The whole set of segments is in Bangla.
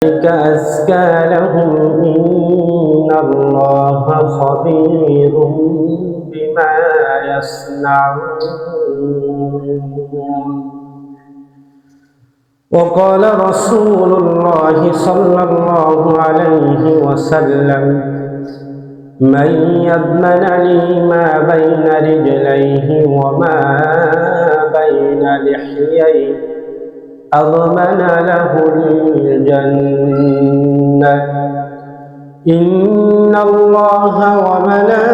أزكى لهم إن الله خبير بما يصنعون. وقال رسول الله صلى الله عليه وسلم من يضمن لي ما بين رجليه وما بين لحييه أضمن له الجنة إن الله وملائكته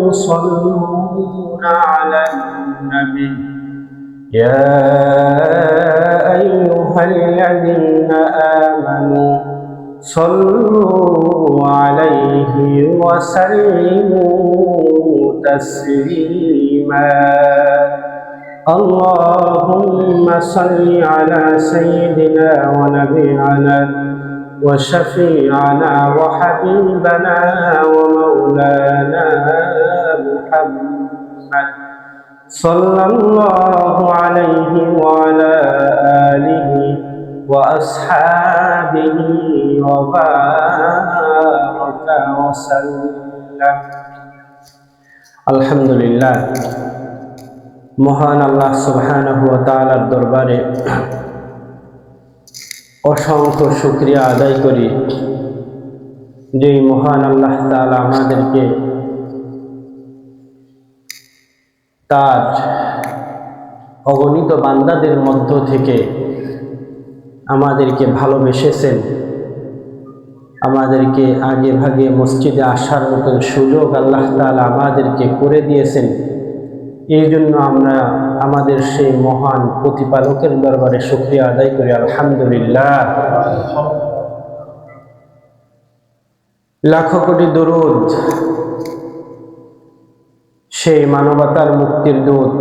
يصلون على النبي يا أيها الذين آمنوا صلوا عليه وسلموا تسليما. اللهم صل على سيدنا ونبينا وشفيعنا وحبيبنا ومولانا محمد صلى الله عليه وعلى آله وأصحابه وبارك وسلم. الحمد لله। মহান আল্লাহ সুবহানাহু ওয়া তাআলার দরবারে অসংখ্য শুকরিয়া আদায় করি যে মহান আল্লাহ তাআলা আমাদেরকে তার অগণিত বান্দাদের মধ্য থেকে আমাদেরকে ভালোবেসেছেন, আমাদেরকে আগে ভাগে মসজিদে আসার মতন সুযোগ আল্লাহ তাআলা আমাদেরকে করে দিয়েছেন। এই জন্য আমরা আমাদের সেই মহান প্রতিপালকের দরবারে শুকরিয়া আদায় করি, আলহামদুলিল্লাহ। লাখো কোটি দরুদ সেই মানবতার মুক্তির দূত,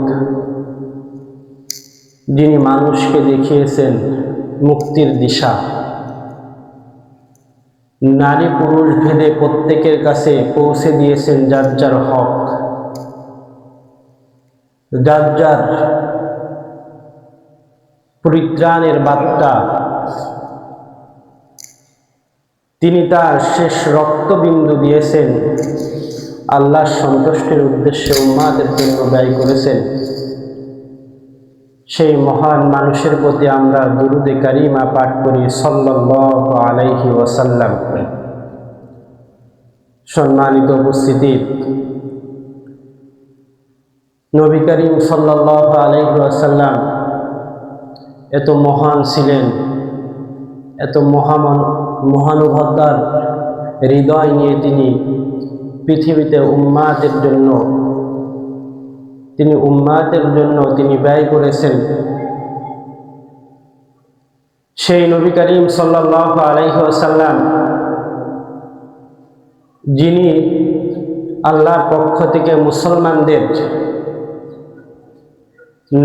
যিনি মানুষকে দেখিয়েছেন মুক্তির দিশা, নারী পুরুষ ভেদে প্রত্যেকের কাছে পৌঁছে দিয়েছেন যার যার হক, যার যার পরিত্রাণের বার্তা। তিনি তার শেষ রক্তবিন্দু দিয়েছেন আল্লাহর সন্তুষ্টির উদ্দেশ্যে উম্মাতের জন্য ব্যয় করেছেন। সেই মহান মানুষের প্রতি আমরা দুরুদে কারিমা পাঠ করি সাল্লাল্লাহু আলাইহি ওয়াসাল্লাম। সম্মানিত উপস্থিতি, নবী করিম সাল্লাল্লাহু আলাইহি ওয়াসাল্লাম এত মহান ছিলেন, এত মহানুভবতার হৃদয় নিয়ে তিনি পৃথিবীতে উম্মাতের জন্য তিনি ব্যয় করেছেন। সেই নবী করিম সাল্লাল্লাহু আলাইহি ওয়াসাল্লাম, যিনি আল্লাহর পক্ষ থেকে মুসলমানদের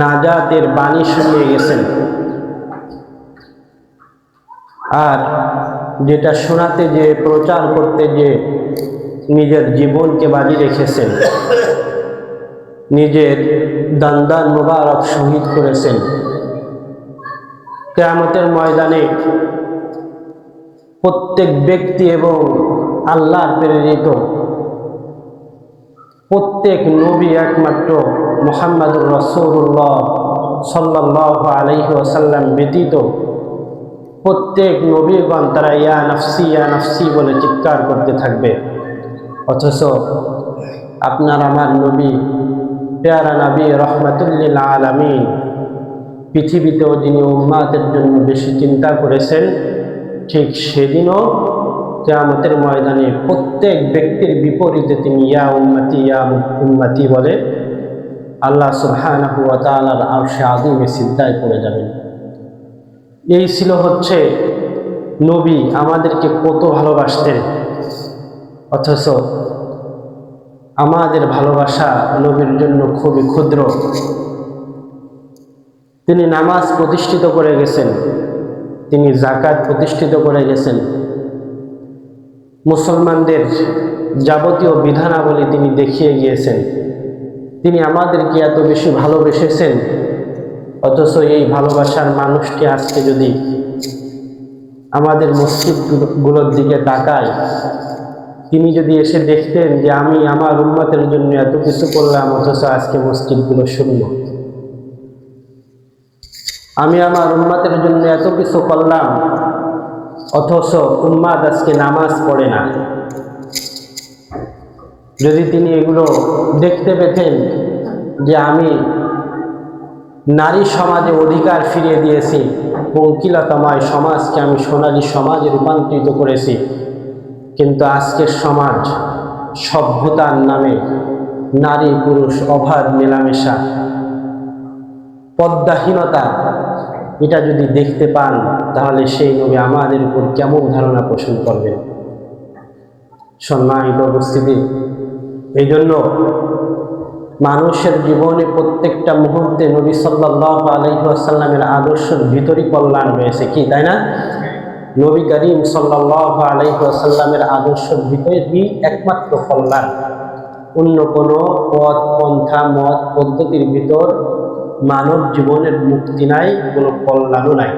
নাজাতের বাণী শুনিয়ে গেছেন, আর যেটা শোনাতে যে প্রচার করতে যে নিজের জীবনকে বাজি রেখেছেন, নিজের দান্দান মুবারক শহীদ করেছেন। কিয়ামতের ময়দানে প্রত্যেক ব্যক্তি এবং আল্লাহর প্রেরিত প্রত্যেক নবী একমাত্র মুহাম্মদুর রাসূলুল্লাহ সাল্লাল্লাহু আলাইহি ওয়াসাল্লাম ব্যতীত প্রত্যেক নবীগণ তারা ইয়া নাফসি বলে চিৎকার করতে থাকবে। অথচ আপনার আমার নবী, প্যারা নবী রহমাতুল লিল আলামিন, পৃথিবীতেও যিনি উম্মাতের জন্য বেশি চিন্তা করেছেন, ঠিক সেদিনও কিয়ামতের ময়দানে প্রত্যেক ব্যক্তির বিপরীতে তিনি ইয়া উম্মতি বলে আল্লাহ সুবহানাহু ওয়া তাআলার আরশে আযীমে সিজদায় পড়ে যাবেন। এই ছিল হচ্ছে নবী আমাদেরকে কত ভালোবাসতেন, অথচ আমাদের ভালোবাসা নবীর জন্য খুবই ক্ষুদ্র। তিনি নামাজ প্রতিষ্ঠিত করে গেছেন, তিনি যাকাত প্রতিষ্ঠিত করে গেছেন, মুসলমানদের যাবতীয় বিধানাবলী তিনি দেখিয়ে গিয়েছেন। তিনি আমাদেরকে এত বেশি ভালোবেসেছেন অথচ এই ভালোবাসার মানুষটি আজকে যদি আমাদের মসজিদগুলোর দিকে তাকায়, তিনি যদি এসে দেখতেন যে আমি আমার উম্মতের জন্য এত কিছু করলাম, অথচ আজকে মসজিদগুলো শূন্য। আমি আমার উম্মতের জন্য এত কিছু করলাম, অথচ উম্মাদ আজকে নামাজ পড়ে না। যদি তিনি এগুলো দেখতে পেতেন যে আমি নারী সমাজে অধিকার ফিরিয়ে দিয়েছি, পঙ্কিলতাময় সমাজকে আমি সোনালী সমাজে রূপান্তরিত করেছি, কিন্তু আজকের সমাজ সভ্যতার নামে নারী পুরুষ অবাধ মেলামেশা, পর্দাহীনতা, এটা যদি দেখতে পান তাহলে সেই নবী আমাদের উপর কেমন ধারণা পোষণ করবেন। সম্মানিত উপস্থিতি, এই জন্য মানুষের জীবনে প্রত্যেকটা মুহূর্তে নবী সাল্লাল্লাহু আলাইহি ওয়াসাল্লামের আদর্শের ভিতরই কল্যাণ রয়েছে, কি তাই না? নবী করিম সাল্লাল্লাহু আলাইহি ওয়াসাল্লামের আদর্শের ভিতরই একমাত্র কল্যাণ। অন্য কোনো পথ পন্থা মত পদ্ধতির ভিতর মানব জীবনের মুক্তি নাই, কোনো কল্যাণও নাই।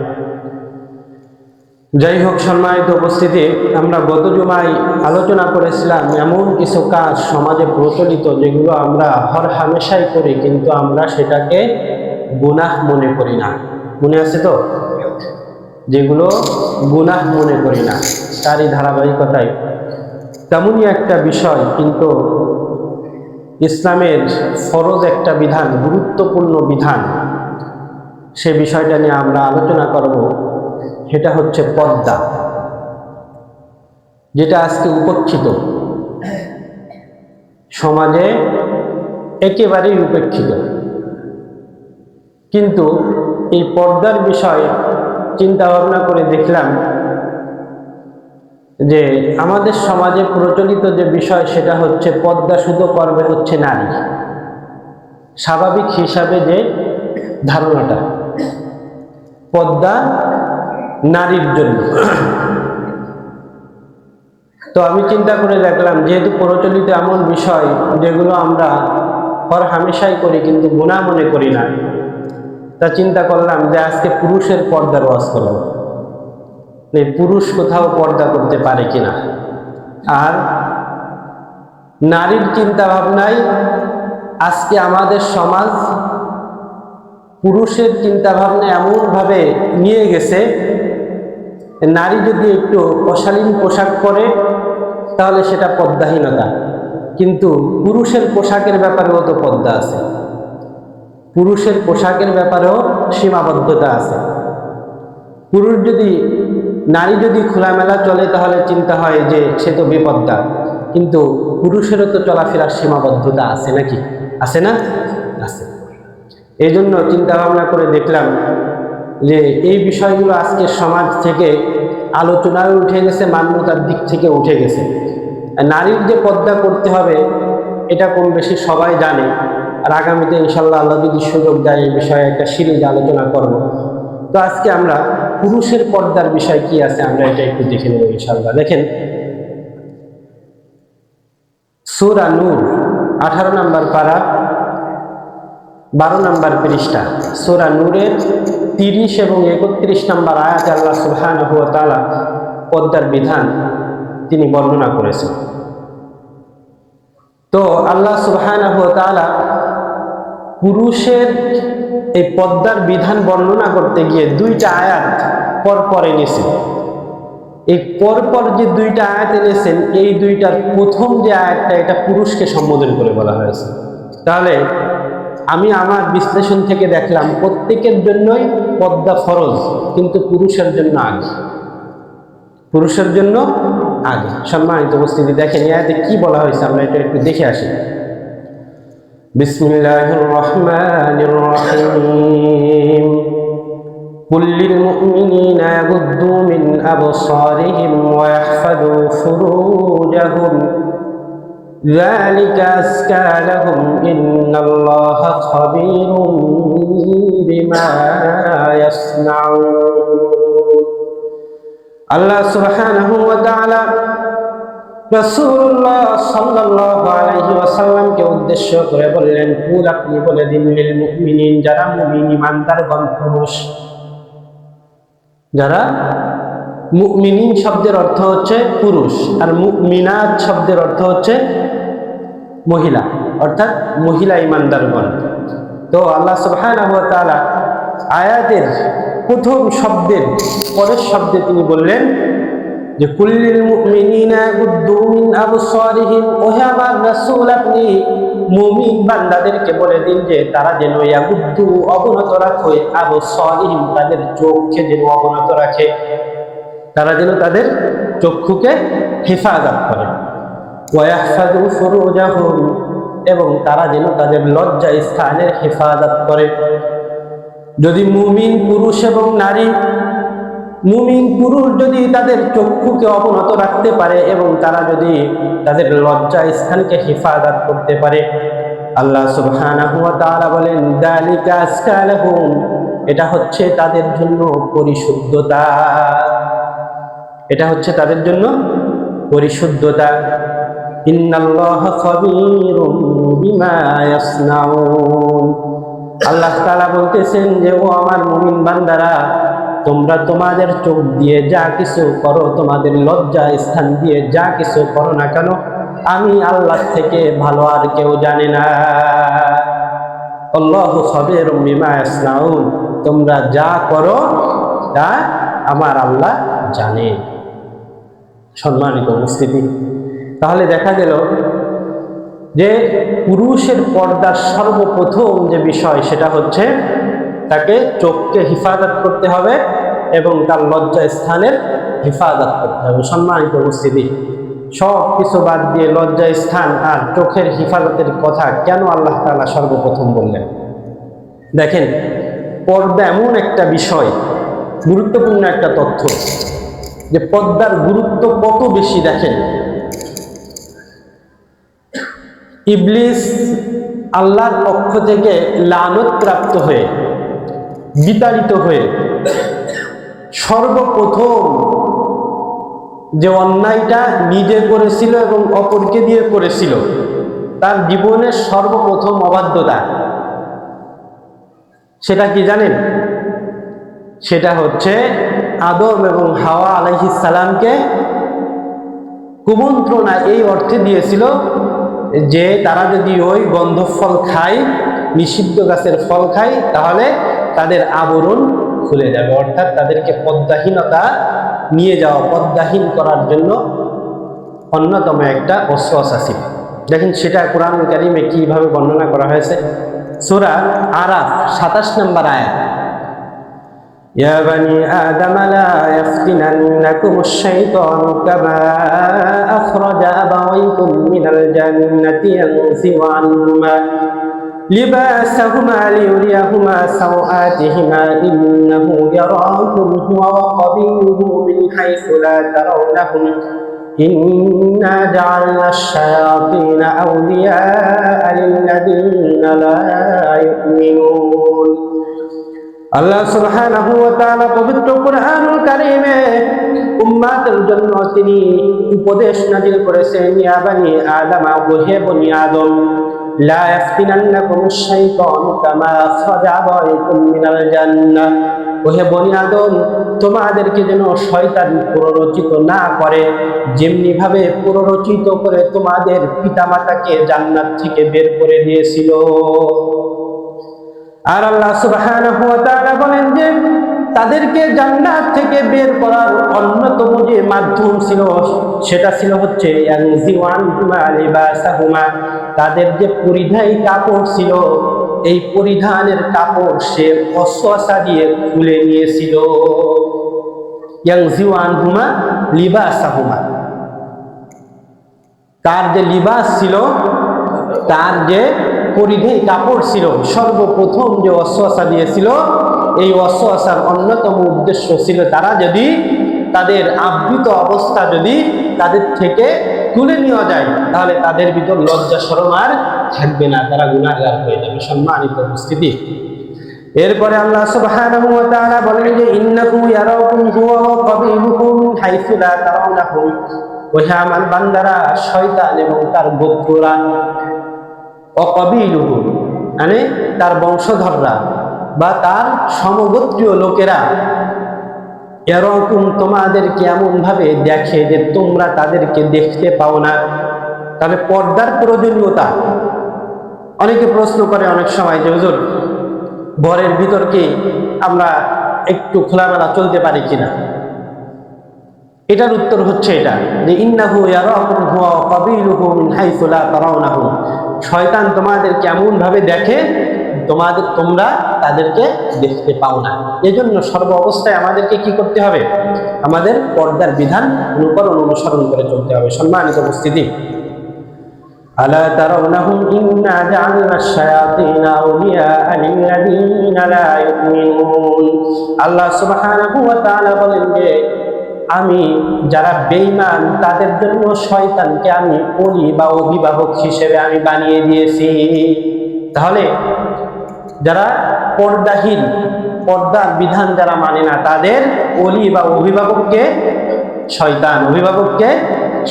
যাই হোক, সম্মানিত উপস্থিতি, আমরা গত জুমায় আলোচনা করেছিলাম এমন কিছু কাজ সমাজে প্রচলিত যেগুলো আমরা হর হামেশাই করি, কিন্তু আমরা সেটাকে গুনাহ মনে করি না। মনে আছে তো? যেগুলো গুনাহ মনে করি না, তারই ধারাবাহিকতায় তেমনই একটা বিষয়, কিন্তু ইসলামের ফরজ একটা বিধান, গুরুত্বপূর্ণ বিধান, সে বিষয়টা নিয়ে আমরা আলোচনা করব। সেটা হচ্ছে পর্দা, যেটা আজকে উপেক্ষিত, সমাজে একেবারেই উপেক্ষিত। কিন্তু এই পর্দার বিষয় চিন্তা ভাবনা করে দেখলাম যে আমাদের সমাজে প্রচলিত যে বিষয় সেটা হচ্ছে পর্দা শুধু করবে হচ্ছে নারী, স্বাভাবিক হিসাবে যে ধারণাটা পর্দা নারীর জন্য। তো আমি চিন্তা করে দেখলাম যেহেতু প্রচলিত এমন বিষয় যেগুলো আমরা হর হামেশাই করি কিন্তু গুনাহ মনে করি না, তা চিন্তা করলাম যে আজকে পুরুষের পর্দার ওয়াজ করব। পুরুষ কোথাও পর্দা করতে পারে কিনা, আর নারীর চিন্তা ভাবনায় আজকে আমাদের সমাজ পুরুষের চিন্তা ভাবনা এমনভাবে নিয়ে গেছে, নারী যদি একটু অশালীন পোশাক পরে তাহলে সেটা পর্দাহীনতা, কিন্তু পুরুষের পোশাকের ব্যাপারেও তো পর্দা আছে, পুরুষের পোশাকের ব্যাপারেও সীমাবদ্ধতা আছে। পুরুষ যদি নারী যদি খোলামেলা চলে তাহলে চিন্তা হয় যে সে তো বেপর্দা, কিন্তু পুরুষেরও তো চলাফেরার সীমাবদ্ধতা আছে, নাকি আছে না? আছে। এই জন্য চিন্তা ভাবনা করে দেখলাম যে এই বিষয়গুলো আজকের সমাজ থেকে আলোচনায় উঠে গেছে, মান্যতার দিক থেকে উঠে গেছে। নারীর যে পর্দা করতে হবে এটা কম বেশি সবাই জানে, আর আগামীতে ইনশাল্লাহ আল্লাহ যদি সুযোগ দেয় এই বিষয়ে একটা সিরিজ আলোচনা করব। তো আজকে আমরা পুরুষের পর্দার বিষয় কি আছে আমরা এটা একটু দেখে নেব ইনশাল্লাহ। দেখেন, সূরা নূর 18 নম্বর পারা 12 নম্বর পৃষ্ঠা, সূরা নূরের 30 এবং 31 নম্বর আয়াতে আল্লাহ সুবহানাহু ওয়া তাআলা পর্দার বিধান তিনি বর্ণনা করেছেন। তো আল্লাহ সুবহানাহু ওয়া তাআলা পুরুষের এই পর্দার বিধান বর্ণনা করতে গিয়ে দুইটা আয়াত পরপর এনেছেন। এই পরপর যে দুইটা আয়াত এনেছেন, এই দুইটার প্রথম যে আয়াতটা এটা পুরুষকে সম্বোধন করে বলা হয়েছে। তাহলে আমি আমার বিশ্লেষণ থেকে দেখলাম প্রত্যেকের জন্যই পর্দা ফরজ, কিন্তু পুরুষের জন্য আগে, পুরুষের জন্য আগে। সম্মানিত উপস্থিতি, দেখেন আয়াতে কি বলা হয়েছে আমরা এটা একটু দেখে আসি। বিসমিল্লাহির রহমানির রহিম। কুল লিল মুমিনিনা ইয়াগুদ্দু মিন আবসারিহিম ওয়া ইয়াহফাযু ফুরুজাহুম যালিকা আযকা লাহুম ইন্নাল্লাহা খাবীরুম বিমা ইয়াসনাউন। আল্লাহ সুবহানাহু ওয়া তাআলা রাসূলুল্লাহ সাল্লাল্লাহু আলাইহি ওয়াসাল্লামকে উদ্দেশ্য করে বললেন, কুল, আপনি বলে দিন, লিল মুমিনিন, যারা মুমিন ঈমানদারগণ পুরুষ, যারা মুমিনিন শব্দের অর্থ হচ্ছে পুরুষ, আর মুমিনাত শব্দের অর্থ হচ্ছে মহিলা, অর্থাৎ মহিলা ঈমানদারগণ। তো আল্লাহ সুবহানাহু ওয়া তাআলা আয়াতের প্রথম শব্দের পরের শব্দে তিনি বললেন যে কুল্লিল মুমিনিনা ইয়াগুদ্দু মিন আবসারিহিম, ওহে আমার রাসূল, আপনি মুমিন বান্দাদেরকে বলে দিন যে তারা যেন ইয়াগুদ্দু, অবনত রাখে, আবসারিহিম, তাদের চোখকে যেন অবনত রাখে, তারা যেন তাদের চক্ষুকে হেফাজত করে, ওয়া ইয়াহফাযু ফুরুজাহুম, এবং তারা যেন তাদের লজ্জা স্থানের হেফাজত করে। যদি মুমিন পুরুষ এবং নারী, মুমিন পুরুষ যদি তাদের চক্ষুকে অবনত রাখতে পারে এবং তারা যদি তাদের লজ্জা স্থানকে হেফাজত করতে পারে, আল্লাহ সুবহানাহু ওয়া তাআলা বলেন, যালিকা আজকা লাহুম, এটা হচ্ছে তাদের জন্য পরিশুদ্ধতা, এটা হচ্ছে তাদের জন্য পরিশুদ্ধতা। ইন্নাল্লাহা খাবীরুম বিমা ইয়াসনাউন, আল্লাহ তাআলা বলতেছেন যে ও আমার মুমিন বান্দারা, তোমরা তোমাদের চোখ দিয়ে যা কিছু করো, তোমাদের লজ্জা স্থান দিয়ে যা কিছু করো না কেন, আমি আল্লাহ থেকে ভালো আর কেউ জানে না। আল্লাহু খাবীরুম বিমা ইয়াসনাউন, তোমরা যা করো তা আমার আল্লাহ জানে। সম্মানিত উপস্থিতি, তাহলে দেখা গেল যে পুরুষের পর্দার সর্বপ্রথম যে বিষয় সেটা হচ্ছে তাকে চোখকে হেফাজত করতে হবে এবং তার লজ্জা স্থানের হেফাজত করতে হবে। সম্মানিত উপস্থিতি, সব কিছু বাদ দিয়ে লজ্জা স্থান আর চোখের হেফাজতের কথা কেন আল্লাহ তাআলা সর্বপ্রথম বললেন? দেখেন, পর্দা এমন একটা বিষয়, গুরুত্বপূর্ণ একটা তথ্য, যে পর্দার গুরুত্ব কত বেশি। দেখেন, ইবলিস আল্লাহর পক্ষ থেকে লানত প্রাপ্ত হয়ে, বিতাড়িত হয়ে সর্বপ্রথম যে অন্যায়টা নিজে করেছিল এবং অপরকে দিয়ে করেছিল, তার জীবনের সর্বপ্রথম অবাধ্যতা, সেটা কি জানেন? সেটা হচ্ছে আদম এবং হাওয়া আলাইহিস সালামকে কুমন্ত্রণা এই অর্থে দিয়েছিল যে তারা যদি ওই গন্ধ ফল খায়, নিষিদ্ধ গাছের ফল খায়, তাহলে তাদের আবরণ খুলে যাবে, অর্থাৎ তাদেরকে পদ্মাহীনতা নিয়ে যাওয়া, পদ্মাহীন করার জন্য অন্যতম একটা ওয়াসওয়াসা ছিল। দেখেন সেটা কোরআন কারীমে কিভাবে বর্ণনা করা হয়েছে। সূরা আরাফ 27 নম্বর আয়াত, ইয়া বানি আদম লা ইয়াফতিনান্নাকুমুশ শাইতানু কামা আখরাজা আবাওয়াইকুম মিনাল জান্নাতি ইয়ানজিউ আনহুমা লিবাসাহুমা লিউরিয়াহুমা সাওআতিহিমা ইন্নাহু ইয়ারাকুম হুয়া ওয়া ক্বাবিলুহু মিন হাইসু লা তারাওনাহুম ইন্না জাআলনাশ শায়াতিনা আউলিয়াআ লিল্লাযীনা লা ইউমিনুন। আল্লাহ সুবহানাহু ওয়া তাআলা পবিত্র কুরআনুল কারীমে উম্মাতের জন্য তিনি উপদেশ নাযিল করেছেন, ইয়া বানি আদম, ওহে বনি আদম, লা ইয়াফতিনান্নাকুমুশ শাইতানু কামা আখরাজা আবাওয়াইকুম মিনাল জান্নাহ, ওহে বনি আদম, তোমাদেরকে যেন শয়তান প্ররোচিত না করে, যেমনি ভাবে প্ররোচিত করে তোমাদের পিতামাতাকে জান্নাত থেকে বের করে দিয়েছিল। আর আল্লাহ সুবহানাহু ওয়া তাআলা বলেন যে তাদেরকে জান্নাত থেকে বের করার অন্যতম যে মাধ্যম ছিল সেটা ছিল হচ্ছে ইয়ানজিওয়ানহুমা লিবাসাহুমা, তাদের যে পরিধায়ী কাপড় ছিল, এই পরিধানের কাপড় সে ওয়াসওয়াসা দিয়ে খুলে নিয়েছিল। ইয়ানজিওয়ানহুমা লিবাসাহুমা, তার যে লিবাস ছিল, তার যে পরিধায়ী কাপড় ছিল, সর্বপ্রথম যে ওয়াসওয়াসা দিয়েছিল, এই ওয়াসওয়াসার অন্যতম উদ্দেশ্য ছিল তারা যদি তাদের আবৃত অবস্থা যদি তাদের থেকে তুলে নেওয়া যায়, তাহলে তাদের ভিতর লজ্জা শরম আর থাকবে না, তারা গুনাহগার হয়ে যাবে। সম্মানিত উপস্থিতি, এরপরে আল্লাহ সুবহানাহু ওয়া তাআলা বলেন যে ইন্নাহু ইয়ারাকুম হুয়া ওয়া ক্বাবিলুহু মিন হাইসু লা তারাওনাহুম, ওহে আমার বান্দারা, শয়তান এবং তার গোত্ররা, অকবিলুহু মানে তার বংশধররা বা তার সমগোত্রীয় লোকেরা, এরকম তোমাদেরকে এমন ভাবে দেখে যে তোমরা তাদেরকে দেখতে পাও না। তাহলে পর্দার প্রয়োজনীয়তা। অনেকে প্রশ্ন করে অনেক সময় যে হুজুর, ঘরের ভিতর কি আমরা একটু খোলামেলা চলতে পারি কিনা? এটার উত্তর হচ্ছে এটা যে ইন্নাহু ইয়ারাকুম হুয়া ওয়া কাবিলুহু মিন হাইসু লা তারাউনাহু। শয়তান তোমাদেরকে এমন ভাবে দেখে তোমরা তাদেরকে দেখতে পাও না। এজন্য সর্ব অবস্থায় আমাদেরকে কি করতে হবে? আমাদের পর্দার বিধান অনুসরণ করে চলতে হবে। সম্মানিত উপস্থিতি, আলা তারাউনাহুম ইন্না জাআলনা আশ-শায়াতিনা আউলিয়া লিল্লাযীনা লা ইউমিনুন। আল্লাহ সুবহানাহু ওয়া তাআলা বলেন যে আমি যারা বেঈমান তাদের জন্য শয়তানকে আমি ওলি বা অভিভাবক হিসেবে আমি বানিয়ে দিয়েছি। তাহলে যারা পর্দাহীন, পর্দার বিধান যারা মানে না, তাদের ওলি বা অভিভাবককে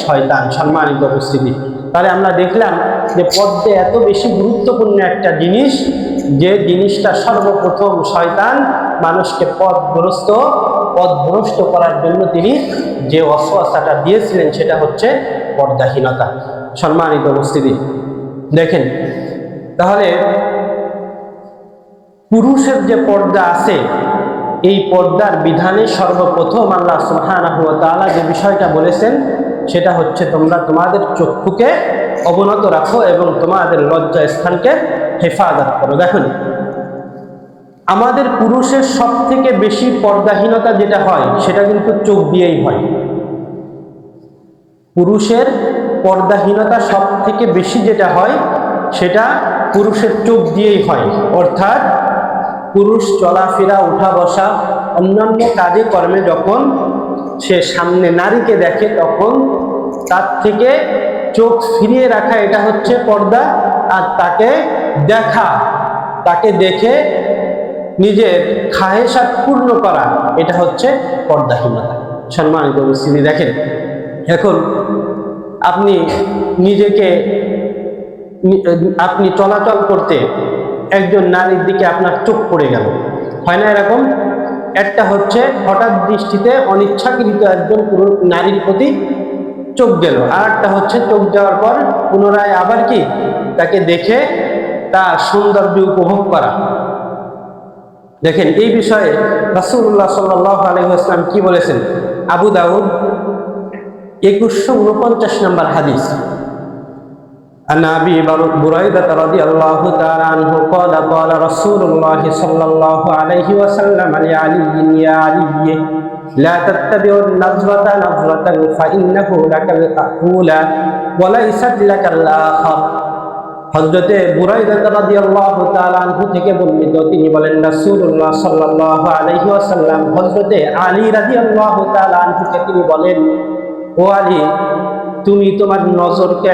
শয়তান। সম্মানিত উপস্থিতি, তাহলে আমরা দেখলাম যে পর্দা এত বেশি গুরুত্বপূর্ণ একটা জিনিস, যে জিনিসটা সর্বপ্রথম শয়তান মানুষকে পথভ্রষ্ট করার জন্য তিনি যে ওয়াসওয়াসাটা দিয়েছিলেন সেটা হচ্ছে পর্দাহীনতা। সম্মানিত উপস্থিতি, দেখেন তাহলে পুরুষের যে পর্দা আছে, এই পর্দার বিধানে সর্বপ্রথম আল্লাহ সুবহানাহু ওয়া তাআলা যে বিষয়টা বলেছেন সেটা হচ্ছে তোমরা তোমাদের চক্ষুকে অবনত রাখো এবং তোমাদের লজ্জা স্থানকে হেফাজত করো। দেখুন, আমাদের পুরুষের সব থেকে বেশি পর্দাহীনতা যেটা হয় সেটা কিন্তু চোখ দিয়েই হয়। পুরুষের পর্দাহীনতা সব থেকে বেশি যেটা হয় সেটা পুরুষের চোখ দিয়েই হয়। অর্থাৎ পুরুষ চলাফেরা, উঠা বসা, অন্যান্য কাজে কর্মে যখন সে সামনে নারীকে দেখে তখন তার থেকে চোখ ফিরিয়ে রাখা, এটা হচ্ছে পর্দা। আর তাকে দেখে নিজের খাহেসাত পূর্ণ করা, এটা হচ্ছে পর্দাহীনতা। সম্মানিত উপস্থিতি, দেখেন এখন আপনি চলাচল করতে একজন নারীর দিকে আপনার চোখ পড়ে গেল, হয় না এরকম? একটা হচ্ছে হঠাৎ দৃষ্টিতে অনিচ্ছাকৃত একজন নারীর প্রতি চোখ গেল, আর একটা হচ্ছে চোখ যাওয়ার পর পুনরায় আবার কি তাকে দেখে তার সৌন্দর্য উপভোগ করা। দেখেন এই বিষয়ে রাসূলুল্লাহ সাল্লাল্লাহু আলাইহি ওয়াসাল্লাম কি বলেছেন? আবু দাউদ 2149 নম্বর হাদিস, عن أبي بريدة رضي الله تعالى عنه قال قال رسول الله صلى الله عليه وسلم لعلي يا علي لا تتبع النظرة نظرة فإنه لك الأولى وليست لك الآخر। হযরতে বুরাইদা রাদিয়াল্লাহু তাআলা আনহু থেকে বর্ণিত, তিনি বলেন রাসূলুল্লাহ সাল্লাল্লাহু আলাইহি ওয়াসাল্লাম হযরতে আলী রাদিয়াল্লাহু তাআলা আনহুকে তিনি বলেন, ও আলী, তুমি তোমার নজরকে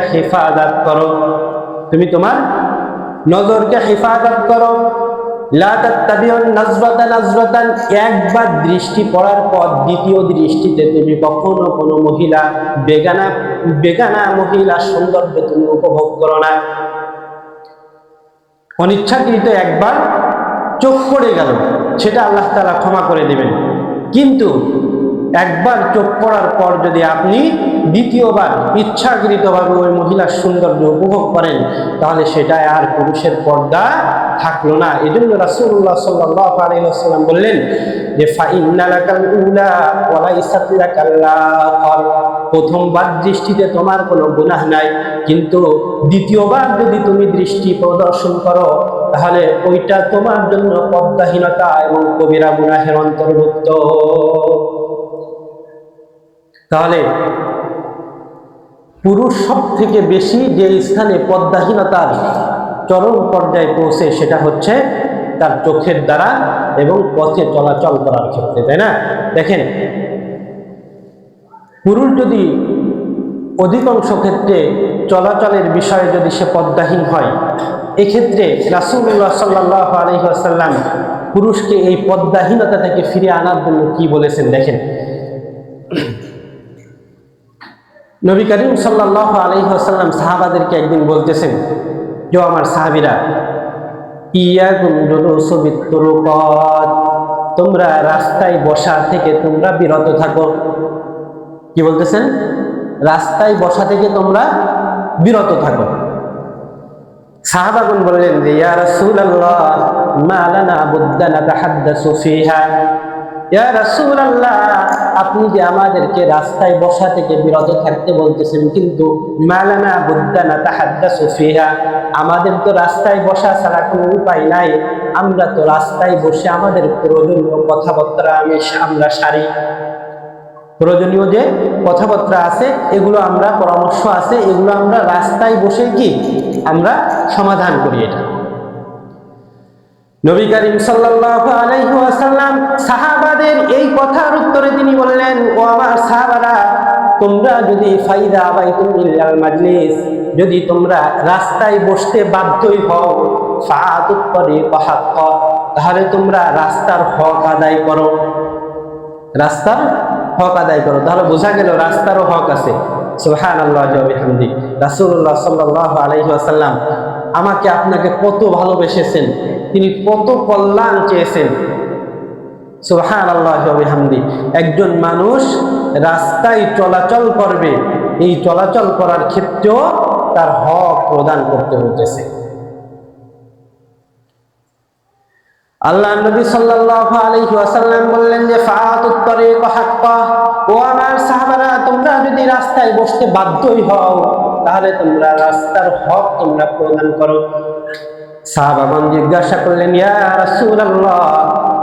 হেফাজত করো, লা তাত্তাবিউন নাজরাতান, একবার দৃষ্টি পড়ার পর দ্বিতীয় দৃষ্টিতে তুমি কখনো কোনো বেগানা মহিলা সৌন্দর্য তুমি উপভোগ করো না। অনিচ্ছাকৃত একবার চোখ পড়ে গেল, সেটা আল্লাহ তাআলা ক্ষমা করে দেবেন, কিন্তু একবার চোখ পড়ার পর যদি আপনি দ্বিতীয়বার ইচ্ছাকৃতভাবে ওই মহিলার সৌন্দর্য উপভোগ করেন তাহলে সেটা আর পুরুষের পর্দা থাকলো না। এজন্য রাসূলুল্লাহ সাল্লাল্লাহু আলাইহি ওয়াসাল্লাম বললেন যে ফাইন্না লাকাল উলা ওয়া লাইসাত লাকাল আখার, প্রথমবার দৃষ্টিতে তোমার কোনো গুনাহ নাই, কিন্তু দ্বিতীয়বার যদি তুমি দৃষ্টি প্রদর্শন করো তাহলে ওইটা তোমার জন্য পর্দাহীনতা এবং কবিরা গুনাহের অন্তর্ভুক্ত। তাহলে পুরুষ সব থেকে বেশি যে স্থানে পর্দাহীনতার চরম পর্যায়ে পৌঁছে সেটা হচ্ছে তার চোখের দ্বারা এবং পথে চলাচল করার ক্ষেত্রে, তাই না? দেখেন, পুরুষ যদি অধিকাংশ ক্ষেত্রে চলাচলের বিষয়ে যদি সে পর্দাহীন হয়, এক্ষেত্রে রাসূলুল্লাহ সাল্লাল্লাহু আলাইহি ওয়াসাল্লাম পুরুষকে এই পর্দাহীনতা থেকে ফিরে আনার জন্য কি বলেছেন? দেখেন, নবী করিম সাল্লাল্লাহু আলাইহি ওয়াসাল্লাম সাহাবাদেরকে একদিন বলতেছেন, যে আমার সাহাবীরা, ইয়াকুম জুলুসু বিতুরুকাত, তোমরা রাস্তায় বসা থেকে তোমরা বিরত থাকো। কি বলতেছেন? রাস্তায় বসা থেকে তোমরা বিরত থাকো। সাহাবাগণ বললেন যে ইয়া রাসূলুল্লাহ মা লানা বুদ্দা নাতাহাদ্দাসু ফিহা। ইয়া রাসূলুল্লাহ, আপনি যে আমাদেরকে রাস্তায় বসা থেকে বিরত থাকতে বলতেছেন, কিন্তু মা লানা বুদ্দা নাতাহাদ্দাসু ফিহা, আমাদের তো রাস্তায় বসা ছাড়া কোনো উপায় নাই। আমরা তো রাস্তায় বসে আমাদের প্রয়োজনীয় কথাবার্তা আমরা সারি। প্রয়োজনীয় যে কথাবার্তা আছে, এগুলো আমরা, পরামর্শ আছে, এগুলো আমরা রাস্তায় বসে কি আমরা সমাধান করি। এটা নবী করিম সাল্লাল্লাহু আলাইহি ওয়াসাল্লাম সাহাবাদের এই কথার উত্তরে তিনি বললেন, ও আমার সাহাবারা, তোমরা যদি ফাইদা বাইতুম ইল্লাল মাজলিস, যদি তোমরা রাস্তায় বসতে বাধ্যই হও, ফাআতুত তরিকা হাক্কা, তাহলে তোমরা রাস্তার হক আদায় করো। রাস্তার হক আদায় করো। তাহলে বোঝা গেল রাস্তারও হক আছে। সুবহানাল্লাহ ওয়া বিহামদি। রাসূলুল্লাহ সাল্লাল্লাহু আলাইহি ওয়াসাল্লাম আমাকে আপনাকে কত ভালোবেসেছেন, তিনি কত কল্যাণ চেয়েছেন। সুবহানাল্লাহ ওয়া বিহামদি। একজন মানুষ রাস্তায় চলাচল করবে, এই চলাচল করার ক্ষেত্রেও তার হক প্রদান করতে হতেছে। আল্লাহ নবী সাল্লাল্লাহু আলাইহি ওয়াসাল্লাম বললেন যে ফাআতুত তরিকা হাক্কা, ও আমার সাহাবারা, তোমরা যদি রাস্তায় বসতে বাধ্যই হও, তাহলে তোমরা রাস্তার হক তোমরা প্রদান করো। সাহাবাগণ জিজ্ঞাসা করলেন, ইয়া রাসূলুল্লাহ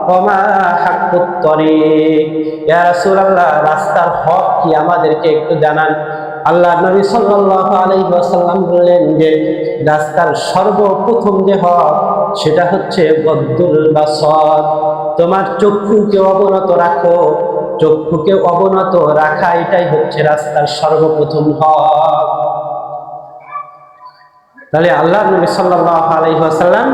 ওয়া মা হাক্কুত তরিক, ইয়া রাসূলুল্লাহ, রাস্তার হক কি, আমাদেরকে একটু জানান। আল্লাহ নবী সাল্লাল্লাহু আলাইহি ওয়াসাল্লাম বললেন যে রাস্তার সর্বপ্রথম যে হক, সেটা হচ্ছে গদ্দুল বাসর, তোমার চক্ষুকে অবনত রাখো। চক্ষুকে অবনত রাখা, এটাই হচ্ছে রাস্তার সর্বপ্রথম হক। তাহলে আল্লাহ নবী সাল্লাল্লাহু আলাইহি ওয়াসাল্লাম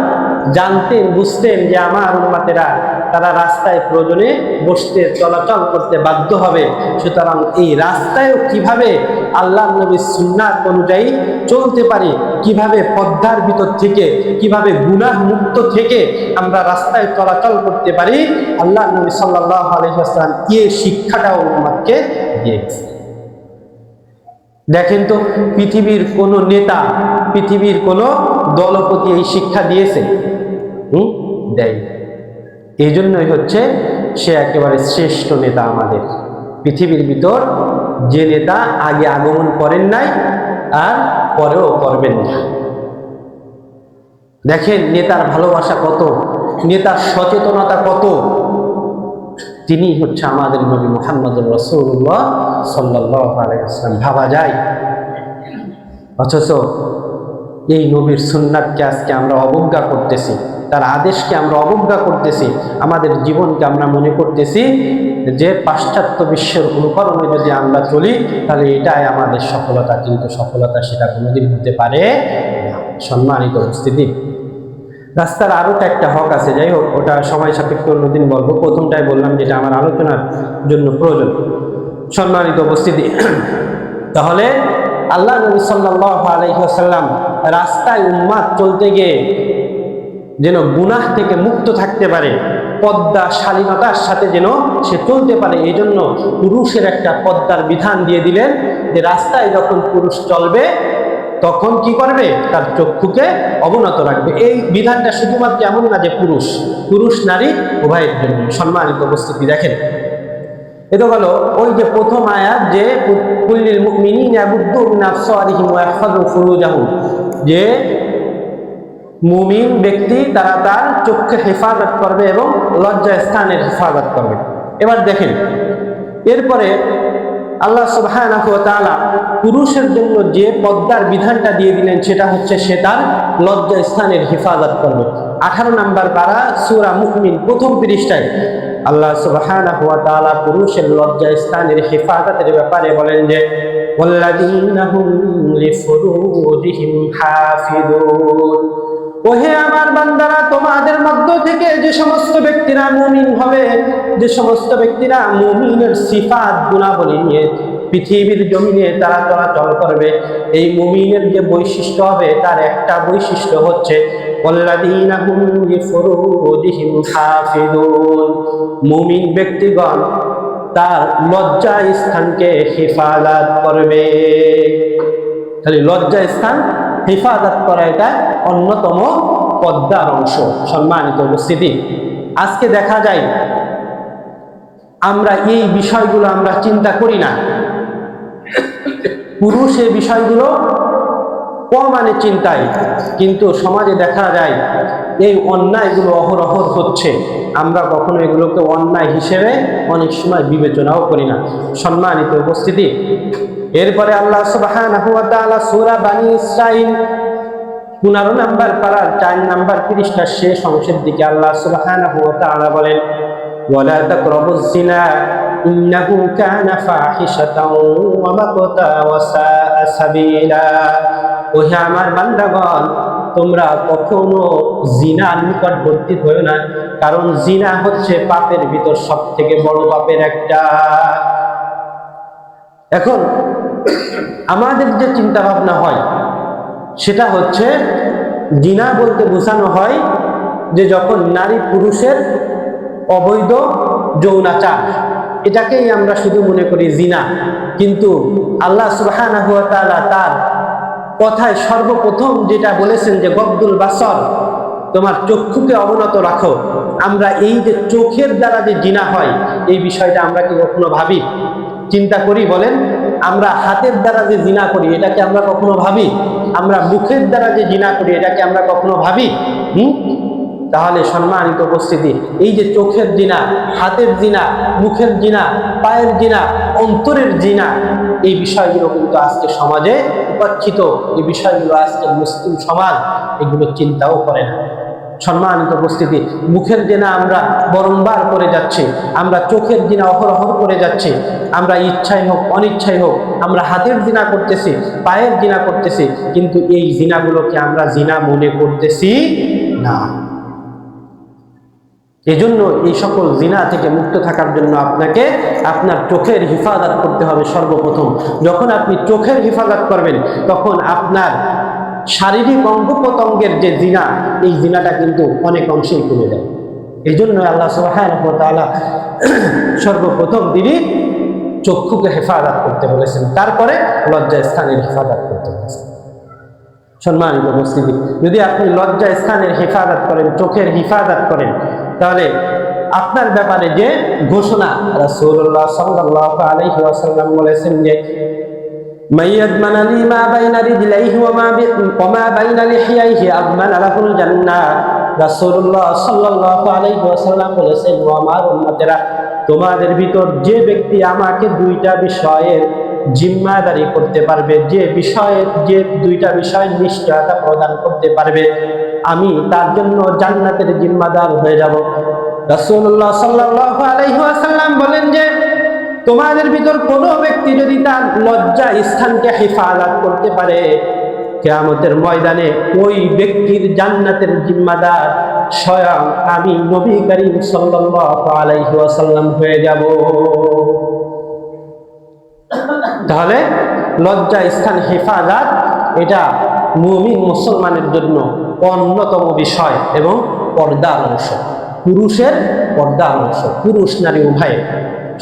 জানতেন, বুঝতেন যে আমার উম্মতেরা তারা রাস্তায় প্রয়োজনে বসতে, চলাচল করতে বাধ্য হবে। সুতরাং এই রাস্তায়ও কিভাবে আল্লাহ নবীর সুন্নাত অনুযায়ী চলতে পারি, কিভাবে পদ্মার ভিতর থেকে, কিভাবে গুনাহ মুক্ত থেকে আমরা রাস্তায় চলাচল করতে পারি, আল্লাহ নবী সাল্লাল্লাহু আলাইহি ওয়াসাল্লাম এই শিক্ষাটাও উম্মতকে দিয়েছেন। দেখেন তো, পৃথিবীর কোন নেতা, পৃথিবীর কোন দলপতি এই শিক্ষা দিয়েছে? দেয়। এই জন্যই হচ্ছে সে একেবারে শ্রেষ্ঠ নেতা আমাদের পৃথিবীর ভিতর, যে নেতা আগে আগমন করেন নাই আর পরেও করবেন না। দেখেন নেতার ভালোবাসা কত, নেতার সচেতনতা কত। তিনি হচ্ছে আমাদের নবী মুহাম্মদুর রাসূলুল্লাহ সাল্লাল্লাহু আলাইহি ওয়াসাল্লাম। ভাবা যায়, অথচ এই নবীর সুন্নাতকে আজকে আমরা অবজ্ঞা করতেছি, তার আদেশকে আমরা অবজ্ঞা করতেছি, আমাদের জীবনকে আমরা মনে করতেছি যে পাশ্চাত্য বিশ্বের অনুকরণে যদি আমরা চলি তাহলে এটাই আমাদের সফলতা। কিন্তু সফলতা সেটা কোনোদিন হতে পারে না। সম্মানিত উপস্থিতি, রাস্তার আরও একটা হক আছে, যাই হোক ওটা সময় সাপেক্ষ অন্যদিন বলবো। প্রথমটাই বললাম যেটা আমার আলোচনার জন্য প্রয়োজন। সম্মানিত উপস্থিতি, তাহলে আল্লাহ নবী সাল্লাল্লাহু আলাইহি ওয়াসাল্লাম রাস্তায় উম্মাত চলতে গিয়ে যেন গুনাহ থেকে মুক্ত থাকতে পারে, পদ্মা শালীনতার সাথে যেন সে চলতে পারে, এই জন্য পুরুষের একটা পদ্মার বিধান দিয়ে দিলেন যে রাস্তায় যখন পুরুষ চলবে তখন কি করবে, তার চক্ষুকে অবনত রাখবে। এই বিধানটা শুধুমাত্র এমন না যে পুরুষ নারী উভয়ের জন্য। সম্মানিত উপস্থিতি, দেখেন এটা হলো ওই যে প্রথম আয়াত, যে কুল্লিল মুমিনিনা ইয়াগুদ্দু মিন আবসারিহিম ওয়া ইয়াহফাযু ফুরুজাহুম, যে মুমিন ব্যক্তি তারা তার চোখকে হেফাজত করবে এবং লজ্জা স্থানের হেফাজত করবে। এবার দেখেন এরপরে আল্লাহ সুবহানাহু ওয়া তাআলা পুরুষের জন্য যে পর্দার বিধানটা দিয়ে দিলেন সেটা হচ্ছে সে তার লজ্জা স্থানের হেফাজত করবে। 18 নম্বর পারা সূরা মুমিন প্রথম পৃষ্ঠায় আল্লাহ সুবহানাহু ওয়া তাআলা পুরুষের লজ্জা স্থানের হেফাজতের ব্যাপারে বলেন যে ওয়াল্লাযীনা হুম লিফুরুজিহিম হাফিজুন, ওহে আমার বান্দারা, তোমাদের মধ্য থেকে যে সমস্ত ব্যক্তিরা মুমিন হবে, যে সমস্ত ব্যক্তিরা মুমিনের সিফাত গুণাবলী নিয়ে পৃথিবীর জমিনে তারা চলাচল করবে। এই মুমিনের যে বৈশিষ্ট্য হবে তার একটা বৈশিষ্ট্য হচ্ছে ওয়াল্লাযীনা হুম লিফুরুজিহিম হাফিজুন, মুমিন ব্যক্তিগণ তার লজ্জা স্থানকে হেফাজত করবে। তাহলে লজ্জা স্থান হেফাজত করা এটা অন্যতম পর্দার অংশ। সম্মানিত উপস্থিতি, আজকে দেখা যায় আমরা এই বিষয়গুলো আমরা চিন্তা করি না। পুরুষ এই বিষয়গুলো কমানে চিন্তায়, কিন্তু সমাজে দেখা যায় এই অন্যায়গুলো অহরহ হচ্ছে। আমরা কখনো এগুলোকে অন্যায় হিসেবে অনেক সময় বিবেচনাও করি না। সম্মানিত উপস্থিতি, এরপরে আল্লাহ সুবহানাহু ওয়া তাআলা সূরা বানী ইসরাঈল 15 নম্বর পারার 4 নম্বর পৃষ্ঠার শেষ অংশের দিকে আল্লাহ সুবহানাহু ওয়া তাআলা বলেন, ওয়ালা তাকরাবুজ জিনা ইন্নাহু কানা ফাহিশাতাও ওয়া মাকতা ওয়া সাআ সাবিলা। ওহে আমার বান্দাগণ, তোমরা কখনো জিনার নিকটবর্তী হয়ো না, কারণ জিনা হচ্ছে পাপের ভিতর সবথেকে বড় পাপের একটা। এখন আমাদের যে চিন্তা ভাবনা হয় সেটা হচ্ছে জিনা বলতে বোঝানো হয় যে যখন নারী পুরুষের অবৈধ যৌনাচার, এটাকেই আমরা শুধু মনে করি জিনা। কিন্তু আল্লাহ সুবহানাহু ওয়া তাআলা তার কথায় সর্বপ্রথম যেটা বলেছেন যে গদ্দুল বাসর, তোমার চক্ষুকে অবনত রাখো। আমরা এই যে চোখের দ্বারা যে জিনা হয় এই বিষয়টা আমরা কি কখনো ভাবি, চিন্তা করি? বলেন, আমরা হাতের দ্বারা যে জিনা করি এটাকে আমরা কখনো ভাবি? আমরা মুখের দ্বারা যে জিনা করি এটাকে আমরা কখনো ভাবি? তাহলে সম্মানিত উপস্থিতি, এই যে চোখের জিনা, হাতের জিনা, মুখের জিনা, পায়ের জিনা, অন্তরের জিনা, এই বিষয়গুলো কিন্তু আজকে সমাজে উপেক্ষিত। এই বিষয়গুলো আজকে মুসলিম সমাজ এগুলো চিন্তাও করে না। সম্মানিত উপস্থিতি, মুখের জিনা আমরা বারংবার করে যাচ্ছি, আমরা চোখের জিনা অহরহ করে যাচ্ছি, আমরা ইচ্ছাই হোক অনিচ্ছাই হোক আমরা হাতের জিনা করতেছি, পায়ের জিনা করতেছি, কিন্তু এই জিনাগুলোকে আমরা জিনা মনে করতেছি না। এজন্য এই সকল জিনা থেকে মুক্ত থাকার জন্য আপনাকে আপনার চোখের হেফাজত করতে হবে সর্বপ্রথম। যখন আপনি চোখের হেফাজত করবেন তখন আপনার শারীরিক অঙ্গ প্রত্যঙ্গের যে জিনা, এই জিনাটা কিন্তু অনেক অংশেই কমে যায়। এই জন্য আল্লাহ সুবহানাহু ওয়া তাআলা সর্বপ্রথম তিনি চক্ষুকে হেফাজত করতে বলেছেন, তারপরে লজ্জা স্থানের হেফাজত করতে বলেছেন। সম্মানিত উপস্থিতি, যদি আপনি লজ্জা স্থানের হেফাজত করেন, চোখের হেফাজত করেন, তাহলে আপনার ব্যাপারে যে ঘোষণা রাসূলুল্লাহ সাল্লাল্লাহু আলাইহি ওয়াসাল্লাম বলেছেন যে মাইয়াদমান লি মা বাইনা রিজলাইহি ওয়া মা বাইনা লিহিয়াইহি আযমান লাহুল জান্নাহ। রাসূলুল্লাহ সাল্লাল্লাহু আলাইহি ওয়াসাল্লাম বলেছেন, ও আমার উম্মতেরা, তোমাদের ভিতর যে ব্যক্তি আমাকে দুইটা বিষয়ের জিম্মাদারি করতে পারবে, যে দুইটা বিষয়ের নিশ্চয়তা প্রদান করতে পারবে, আমি তার জন্য জান্নাতের জিম্মাদার হয়ে যাব। রাসূলুল্লাহ সাল্লাল্লাহু আলাইহি ওয়াসাল্লাম বলেন যে তোমাদের ভিতর কোনো ব্যক্তি যদি তার লজ্জা স্থানকে হেফাজত করতে পারে, কিয়ামতের ময়দানে ওই ব্যক্তির জান্নাতের জিম্মাদার স্বয়ং আমি নবী করিম সাল্লাল্লাহু আলাইহি ওয়াসাল্লাম হয়ে যাব। তাহলে লজ্জা স্থান হেফাজত এটা মুমিন মুসলমানের জন্য অন্যতম বিষয় এবং পর্দার অংশ, পুরুষের পর্দার অংশ, পুরুষ নারী উভয়।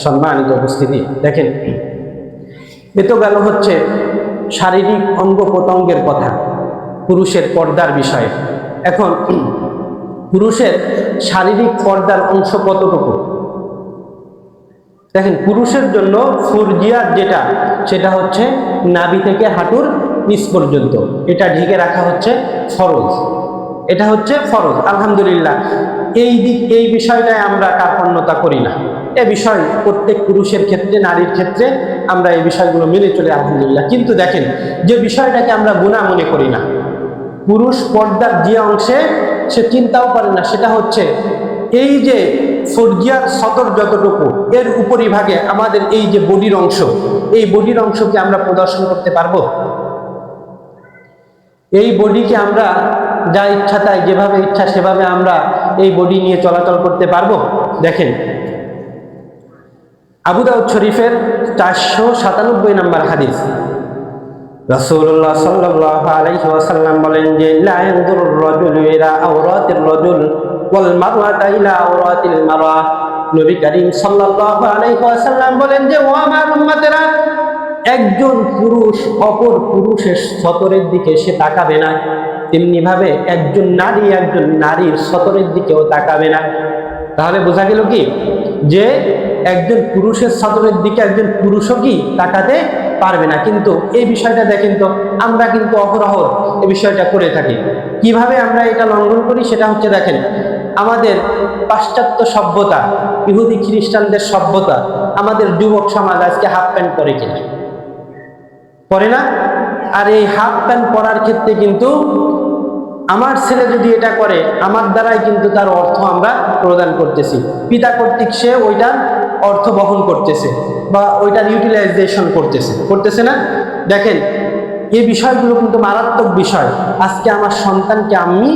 সম্মানিত উপস্থিতি, দেখেন, এ তো গেল হচ্ছে শারীরিক অঙ্গ প্রত্যঙ্গের কথা, পুরুষের পর্দার বিষয়ে। এখন পুরুষের শারীরিক পর্দার অংশ কতটুকু? দেখেন, পুরুষের জন্য ফুরজিয়াত যেটা, সেটা হচ্ছে নাভি থেকে হাঁটুর নিচ পর্যন্ত, এটা ঢেকে রাখা হচ্ছে ফরজ, এটা হচ্ছে ফরজ। আলহামদুলিল্লাহ, এই বিষয়টায় আমরা কার্পণ্যতা করি না। এ বিষয় প্রত্যেক পুরুষের ক্ষেত্রে, নারীর ক্ষেত্রে আমরা এই বিষয়গুলো মেনে চলি, আলহামদুলিল্লাহ। কিন্তু দেখেন, যে বিষয়টাকে আমরা গুনাহ মনে করি না, পুরুষ পর্দার যে অংশে সে চিন্তাও করে না, সেটা হচ্ছে এই যে ফরজিয়ার সতর যতটুকু, এর উপরিভাগে আমাদের এই যে বডির অংশ, এই বডির অংশকে আমরা প্রদর্শন করতে পারবো? এই বডিকে আমরা যা ইচ্ছা তাই, যেভাবে ইচ্ছা সেভাবে আমরা এই বডি নিয়ে চলাচল করতে পারবো? দেখেন, আবু দাউদ শরীফের 497 নম্বর হাদিস, রাসূলুল্লাহ সাল্লাল্লাহু আলাইহি ওয়াসাল্লাম বলেন যে লা ইয়ানজুরুর রাজুলু ইলা আওরাতির রাজুল ওয়াল মারআতু ইলা আওরাতিল মারআ। নবী করিম সাল্লাল্লাহু আলাইহি ওয়াসাল্লাম বলেন যে ও আমার উম্মতেরা, একজন পুরুষ অপর পুরুষের সতরের দিকে সে তাকাবে না, তেমনি ভাবে একজন নারীর সতরের দিকেও তাকাবে না। তাহলে বোঝা গেল কি যে একজন পুরুষের সতরের দিকে একজন পুরুষও কি তাকাতে পারবে না। কিন্তু এই বিষয়টা দেখেন তো, আমরা কিন্তু অহরহ এই বিষয়টা করে থাকি। কিভাবে আমরা এটা লঙ্ঘন করি সেটা হচ্ছে, দেখেন আমাদের পাশ্চাত্য সভ্যতা, ইহুদি খ্রিস্টানদের সভ্যতা, আমাদের যুবক সমাজ আজকে হাফ প্যান্ট পরে কিনা? পরে না। আর এই হাফ প্যান্ট পরার ক্ষেত্রে কিন্তু আমার ছেলে যদি এটা করে, আমার দ্বারাই কিন্তু তার অর্থ আমরা প্রদান করতেছি, পিতা কর্তৃক সে ওইটার অর্থ বহন করতেছে বা ওইটার ইউটিলাইজেশন করতেছে না। দেখেন এই বিষয়গুলো কিন্তু মারাত্মক বিষয়। আজকে আমার সন্তানকে আমি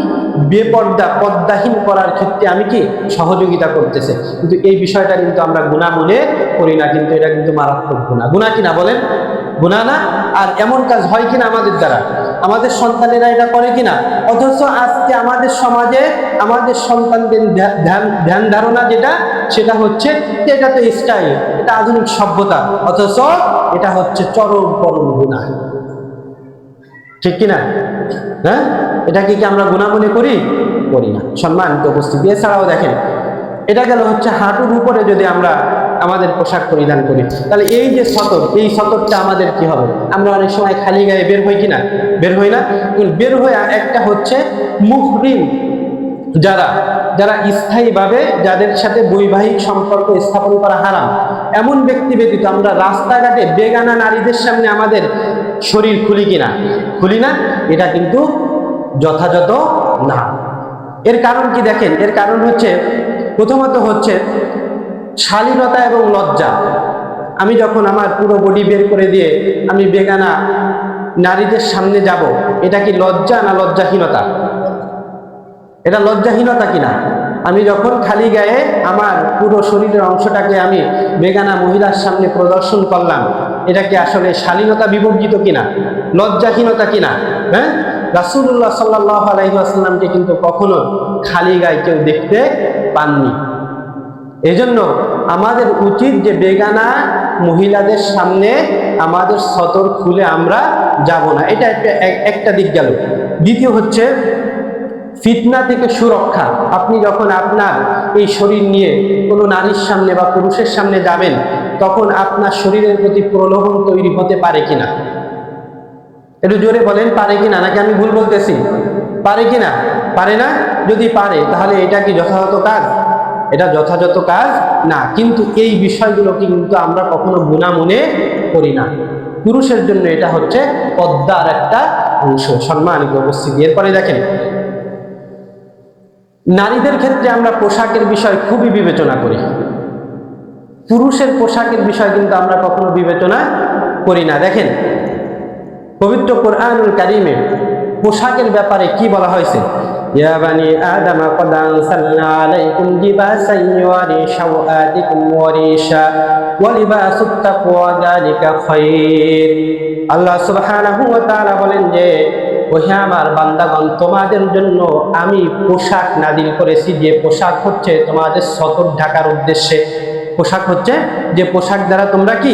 পদ্মাহীন করার ক্ষেত্রে আমি কি সহযোগিতা করতেছে, কিন্তু এই বিষয়টা কিন্তু আমরা গুনাহ মনে করি না, কিন্তু এটা কিন্তু মারাত্মক গুনাহ কিনা বলেন? গুনাহ না? আর এমন কাজ হয় কিনা আমাদের দ্বারা? আমাদের সন্তানেরা এটা করে কিনা? অথচ আজকে আমাদের সমাজে আমাদের সন্তানদের ধ্যান ধারণা সেটা হচ্ছে এটা তো স্টাইল, এটা আধুনিক সভ্যতা, অথচ এটা হচ্ছে চরম পরম গুনাহ। ঠিক কিনা? হ্যাঁ, এটাকে কি আমরা গুনাহ মনে করি? না। সম্মানিত উপস্থিতি, এছাড়াও দেখেন এটা গেল হচ্ছে হাঁটুর উপরে যদি আমরা আমাদের পোশাক পরিধান করি, তাহলে এই যে সতর, এই সতরটা আমাদের কি হবে? আমরা অনেক সময় খালি গায়ে বের হই কিনা? বের হই না? বের হয়ে একটা হচ্ছে মুহরিম, যারা স্থায়ীভাবে যাদের সাথে বৈবাহিক সম্পর্ক স্থাপন করা হারাম, এমন ব্যক্তি ব্যতীত আমরা রাস্তাঘাটে বেগানা নারীদের সামনে আমাদের শরীর খুলি কিনা? খুলি না। এটা কিন্তু যথাযথ না। এর কারণ কি দেখেন? এর কারণ হচ্ছে, প্রথমত হচ্ছে শালীনতা এবং লজ্জা। আমি যখন আমার পুরো বডি বের করে দিয়ে আমি বেগানা নারীদের সামনে যাব, এটা কি লজ্জা না লজ্জাহীনতা? এটা লজ্জাহীনতা কিনা? আমি যখন খালি গায়ে আমার পুরো শরীরের অংশটাকে আমি বেগানা মহিলার সামনে প্রদর্শন করলাম, এটা কি আসলে শালীনতা বিবর্জিত কিনা? লজ্জাহীনতা কিনা? হ্যাঁ, রাসূলুল্লাহ সাল্লাল্লাহু আলাইহি ওয়াসাল্লামকে কিন্তু কখনো খালি গায়ে কেউ দেখতে পাননি। এজন্য আমাদের উচিত যে বেগানা মহিলাদের সামনে আমাদের সতর খুলে আমরা যাব না। এটা একটা দিক গেল। দ্বিতীয় হচ্ছে ফিতনা থেকে সুরক্ষা। আপনি যখন আপনার এই শরীর নিয়ে কোনো নারীর সামনে বা পুরুষের সামনে যাবেন, তখন আপনার শরীরের প্রতি প্রলোভন তৈরি হতে পারে কিনা? একটু জোরে বলেন, পারে কিনা? নাকি আমি ভুল বলতেছি? পারে কিনা? পারে না? যদি পারে, তাহলে এটা কি যথাযথ কাজ? এটা যথাযথ কাজ না। কিন্তু এই বিষয়গুলোকে কিন্তু আমরা কখনো গুনাহ মনে করি না। পুরুষের জন্য এটা হচ্ছে পর্দার একটা অংশ। সম্মানিত উপস্থিতি, এরপরে দেখেন নারীদের ক্ষেত্রে আমরা পোশাকের বিষয় খুবই বিবেচনা করি, পুরুষের পোশাকের বিষয় কিন্তু আমরা কখনো বিবেচনা করি না। দেখেন পবিত্র কোরআনুল কারীমে পোশাকের ব্যাপারে কি বলা হয়েছে? ইয়া বানি আদম ক্বাদ আনসালনা আলাইকুম লিবাসান ইউরি শাওআতিকুম ওয়া রিশা ওয়া লিবাসুত তাকওয়া যালিকা খায়র। আল্লাহ সুবহানাহু ওয়া তাআলা বলেন যে ওহে আমার বান্দাগণ, তোমাদের জন্য আমি পোশাক নাযিল করেছি, যে পোশাক হচ্ছে তোমাদের সতর ঢাকার উদ্দেশ্যে। পোশাক হচ্ছে যে পোশাক দ্বারা তোমরা কি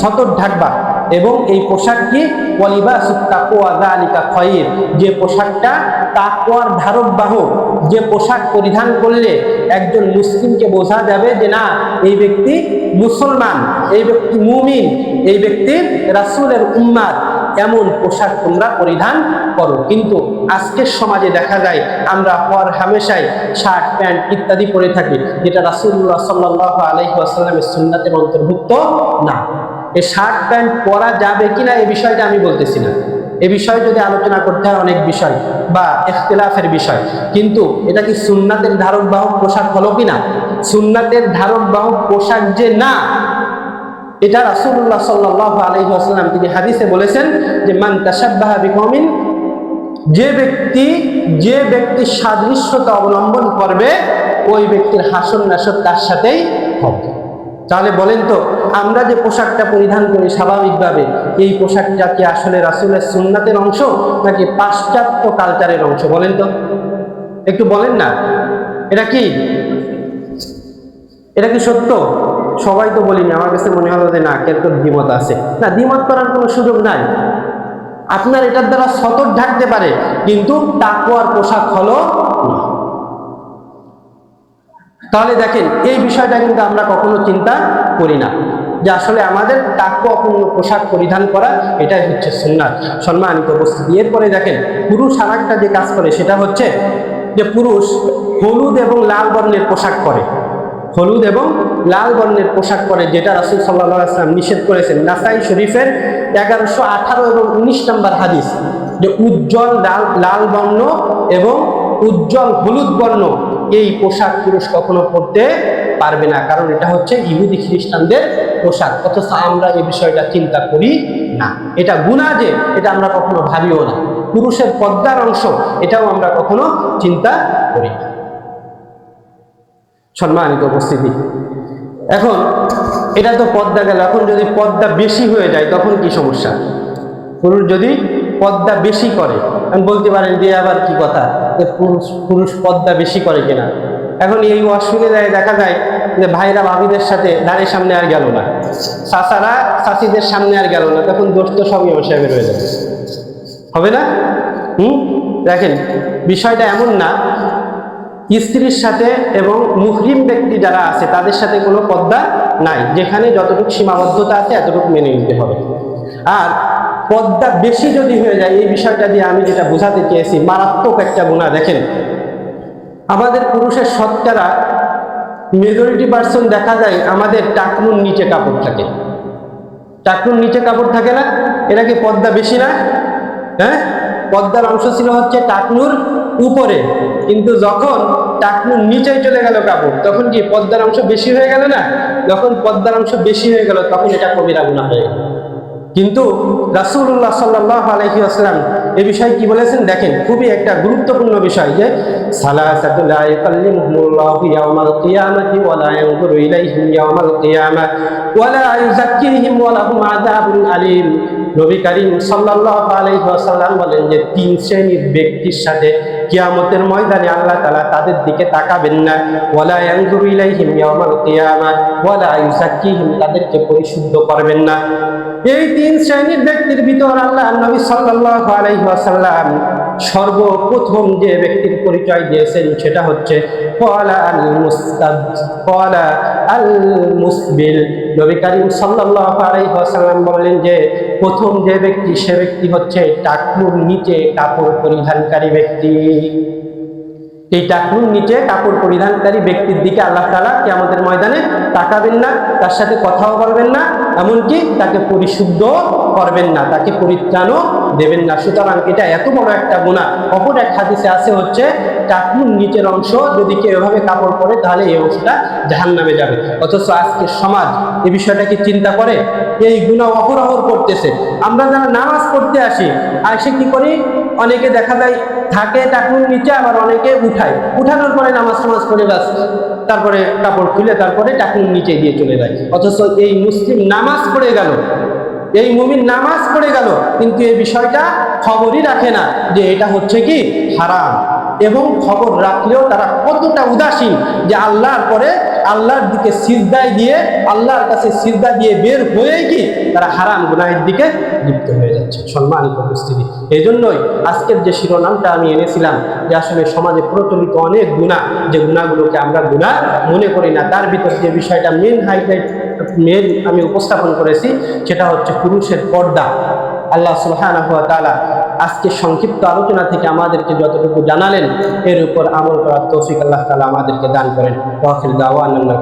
সতর ঢাকবা, এবং এই পোশাক কি ওয়ালিবাসুত তাকওয়া যালিকা খায়র, যে পোশাকটা তাকওয়ার ধারক বাহক, যে পোশাক পরিধান করলে একজন মুসলিমকে বোঝা যাবে যে না, এই ব্যক্তি মুসলমান, এই ব্যক্তি মুমিন, এই ব্যক্তি রাসূলের উম্মত, এমন পোশাক তোমরা পরিধান করো। কিন্তু আজকের সমাজে দেখা যায় আমরা হর হামেশাই শার্ট প্যান্ট ইত্যাদি পরে থাকি, যেটা রাসূলুল্লাহ সাল্লাল্লাহু আলাইহি ওয়াসাল্লামের সুন্নাতের অন্তর্ভুক্ত না। এই শার্ট প্যান্ট পরা যাবে কিনা এই বিষয়টা আমি বলতেছি না, এ বিষয়ে যদি আলোচনা করতে হয় অনেক বিষয় বা ইখতিলাফের বিষয়, কিন্তু এটা কি সুন্নাতের ধারক বাহক পোশাক হলো কিনা? সুন্নাতের ধারক বাহক পোশাক যে না, এটা রাসূলুল্লাহ সাল্লাল্লাহু আলাইহি ওয়াসাল্লাম তিনি হাদিসে বলেছেন যে মান তাশাব্বাহা বিকওমিন, যে ব্যক্তি সাদৃশ্যতা অবলম্বন করবে ওই ব্যক্তির হাসর নাসর তার সাথেই হবে। তাহলে বলেন তো, আমরা যে পোশাকটা পরিধান করি স্বাভাবিকভাবে, এই পোশাকটা কি আসলে রাসূলের সুন্নাতের অংশ নাকি পাশ্চাত্য কালচারের অংশ? বলেন তো, একটু বলেন না, এটা কি সত্য? সবাই তো বলিনি, আমার কাছে মনে হলো যে না, কেউ দ্বিমত আছে। না, দ্বিমত করার কোনো সুযোগ নাই। আপনার এটার দ্বারা সতর ঢাকতে পারে, কিন্তু তাকওয়ার পোশাক হলো না। তাহলে দেখেন, এই বিষয়টা কিন্তু আমরা কখনো চিন্তা করি না যে আসলে আমাদের তাকওয়াপূর্ণ পোশাক পরিধান করা এটাই হচ্ছে সুন্নাত। সম্মানিত উপস্থিতি, এরপরে দেখেন পুরুষ আরেকটা যে কাজ করে সেটা হচ্ছে যে পুরুষ হলুদ এবং লাল বর্ণের পোশাক পরে। হলুদ এবং লাল বর্ণের পোশাক পরে, যেটা রাসূল সাল্লাল্লাহু আলাইহি ওয়াসাল্লাম নিষেধ করেছেন। নাসাই শরীফের 1118 এবং 19 নম্বর হাদিস, যে উজ্জ্বল লাল বর্ণ এবং উজ্জ্বল হলুদ বর্ণ এই পোশাক পুরুষ কখনো পরতে পারবে না, কারণ এটা হচ্ছে ইহুদি খ্রিস্টানদের পোশাক। অথচ আমরা এই বিষয়টা চিন্তা করি না। এটা গুনাহ, যে এটা আমরা কখনো ভাবিও না। পুরুষের পর্দার অংশ, এটাও আমরা কখনো চিন্তা করি না। সম্মানিত উপস্থিতি, এখন এটা তো পর্দা গেল। এখন যদি পর্দা বেশি হয়ে যায় তখন কি সমস্যা? পুরুষ যদি পর্দা বেশি করে, আমি বলতে পারেন যে আবার কি কথা, যে পুরুষ পর্দা বেশি করে কিনা। এখন এই অসুবিধা দেখা যায় যে ভাইরা ভাবিদের সাথে দাঁড়িয়ে সামনে আর গেল না, চাচারা চাচিদের সামনে আর গেল না, তখন দোষ তো সবই আমার সাহেবের হয়ে যাবে, হবে না? দেখেন, বিষয়টা এমন না, স্ত্রীর সাথে এবং মুহরিম ব্যক্তি যারা আছে তাদের সাথে কোনো পর্দা নাই, যেখানে যতটুকু সীমাবদ্ধতা আছে এতটুকু মেনে নিতে হবে। আর পর্দা বেশি যদি হয়ে যায়, এই বিষয়টা দিয়ে আমি যেটা বোঝাতে চেয়েছি, মারাত্মক একটা গুনাহ। দেখেন, আমাদের পুরুষের শতকরা মেজরিটি পার্সন দেখা যায় আমাদের টাকনুর নিচে কাপড় থাকে। টাকনুর নিচে কাপড় থাকে না? এটা কি পর্দা বেশি না? হ্যাঁ, পর্দার অংশ ছিল হচ্ছে টাকনুর উপরে, কিন্তু যখন টাকনুর নিচে চলে গেল কাপড়, তখন কি পর্দার অংশ বেশি হয়ে গেল না? যখন পর্দার অংশ বেশি হয়ে গেল তখন এটা কবিরা গুনাহ হয়ে গেল। কিন্তু রাসূলুল্লাহ সাল্লাল্লাহু আলাইহি ওয়াসাল্লাম এই বিষয়ে কি বলেছেন দেখেন, খুবই একটা গুরুত্বপূর্ণ বিষয়, যে সালাসাতু লা ইউকাল্লিমুহুমুল্লাহু ইয়াওমাল কিয়ামাতি ওয়া লা ইয়ানজুরু ইলাইহিম ইয়াওমাল কিয়ামা ওয়া লা ইউযাক্কিহিম ওয়া লাহুম আযাবুন আলীম। নবী করিম সাল্লাল্লাহু আলাইহি ওয়াসাল্লাম বলেন যে 3 শ্রেণীর ব্যক্তির সাথে কিয়ামতের ময়দানে আল্লাহ তাআলা তাদের দিকে তাকাবেন না, ওয়া লা ইয়ানজুরু ইলাইহিম ইয়াওমাল কিয়ামা ওয়া লা ইউযাক্কিহিম, তাদেরকে পরিশুদ্ধ করবেন না। এই 3 শ্রেণীর ব্যক্তির ভিতর আল্লাহ নবী সাল্লাল্লাহু আলাইহি ওয়াসাল্লাম সর্বপ্রথম যে ব্যক্তির পরিচয় দিয়েছেন সেটা হচ্ছে আল মুসবিল। নবী করিম সাল্লাল্লাহু আলাইহি ওয়াসাল্লাম বলেন যে প্রথম যে ব্যক্তি, সে ব্যক্তি হচ্ছে টাকনুর নিচে কাপড় পরিধানকারী ব্যক্তি। এই টাকনুর নিচে কাপড় পরিধানকারী ব্যক্তির দিকে আল্লাহ তাআলা কিয়ামতের ময়দানে তাকাবেন না, তার সাথে কথাও বলবেন না, এমনকি তাকে পরিশুদ্ধ করবেন না, তাকে পরিত্রাণও দেবেন না। সুতরাং এটা এত বড় একটা গুনাহ। অপর এক হাদিসে আছে হচ্ছে টাকনুর নিচের অংশ যদি কেউ এভাবে কাপড় পরে তাহলে এই অংশটা জাহান্নামে যাবে। অথচ আজকে সমাজ এই বিষয়টাকে চিন্তা করে, এই গুনাহ অহরহ করতেছে। আমরা যারা নামাজ পড়তে আসি, আর সে কি করি, অনেকে দেখা যায় থাকে টাকনুর নিচে, আবার অনেকে উঠায়, উঠানোর পরে নামাজ পড়ে বাস, তারপরে কাপড় খুলে তারপরে টাকনুর নিচে দিয়ে চলে যায়। অথচ এই মুসলিম নামাজ পড়ে গেল, এই মুমিন নামাজ পড়ে গেল, কিন্তু এই বিষয়টা খবরই রাখে না যে এটা হচ্ছে কি হারাম। এবং খবর রাখলেও তারা কতটা উদাসীন, যে আল্লাহর পরে আল্লাহর দিকে সিজদায় দিয়ে, আল্লাহর কাছে সিজদা দিয়ে বের হয়েই কি তারা হারাম গুনাহের দিকে লিপ্ত হয়ে যাচ্ছে। সম্মানিত উপস্থিতি, এই জন্যই আজকের যে শিরোনামটা আমি এনেছিলাম, যে আসলে সমাজে প্রচলিত অনেক গুনাহ, যে গুনাহগুলোকে আমরা গুনাহ মনে করি না, তার ভিতর যে বিষয়টা মেন আমি উপস্থাপন করেছি সেটা হচ্ছে পুরুষের পর্দা। আল্লাহ সুবহানাহু ওয়া তাআলা আজকে সংক্ষিপ্ত আলোচনা থেকে আমাদেরকে যতটুকু জানালেন, এর উপর আমল করার তৌফিক আল্লাহ তাআলা আমাদেরকে দান করেন। ওয়া আখিরু দাওয়ানা আলহামদুলিল্লাহ।